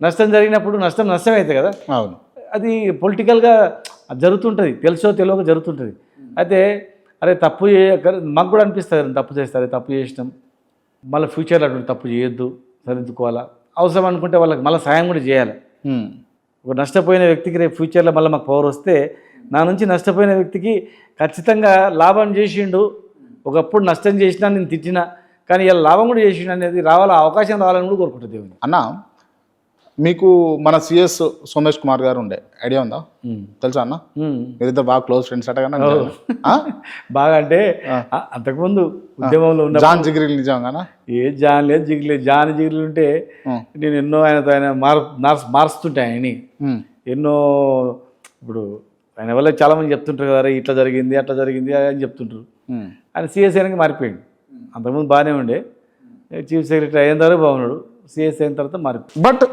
నష్టం జరిగినప్పుడు నష్టమే అవుతుంది కదా. అవును. అది పొలిటికల్గా జరుగుతుంటుంది, తెలుసో తెలియక జరుగుతుంటుంది. అయితే అరే తప్పు మాకు కూడా అనిపిస్తుంది, తప్పు చేస్తారు, తప్పు చేసినాం, మళ్ళీ ఫ్యూచర్లో అటువంటి తప్పు చేయొద్దు, సరిదిద్దుకోవాలా, అవసరం అనుకుంటే వాళ్ళకి మళ్ళీ సాయం కూడా చేయాలి. ఒక నష్టపోయిన వ్యక్తికి రేపు ఫ్యూచర్లో మళ్ళీ మాకు పవర్ వస్తే నా నుంచి నష్టపోయిన వ్యక్తికి ఖచ్చితంగా లాభం చేసిండు, ఒకప్పుడు నష్టం చేసినా నేను తిట్టినా కానీ ఇలా లాభం కూడా చేసిండు అనేది రావాలా, అవకాశం రావాలని కూడా కోరుకుంటుంది దేవుని. అన్న మీకు మన సిఎస్ సోమేష్ కుమార్ గారు ఉండే ఐడియా ఉందా? తెలుసా అన్న? మీరిద్దరు బాగా క్లోజ్ ఫ్రెండ్స్ అట కదా? బాగా అంటే అంతకుముందు ఉద్యమంలో ఉన్న జాన్ జిగిరీలు నిజంగానా? ఏ జాన్ లేదు జిగిరి లేదు. జాన్ జిగిరీలు ఉంటే నేను ఎన్నో ఆయన మారుస్తుంటే ఆయన్ని ఎన్నో. ఇప్పుడు ఆయన వల్ల చాలామంది చెప్తుంటారు కదా, ఇట్లా జరిగింది అట్లా జరిగింది అని చెప్తుంటారు. ఆయన సిఎస్ అయినాక మారిపోయింది. అంతకుముందు బాగానే ఉండే, చీఫ్ సెక్రటరీ అయిన తర్వాత బాగున్నాడు, సిఎస్ అయిన తర్వాత మారిపోయింది. బట్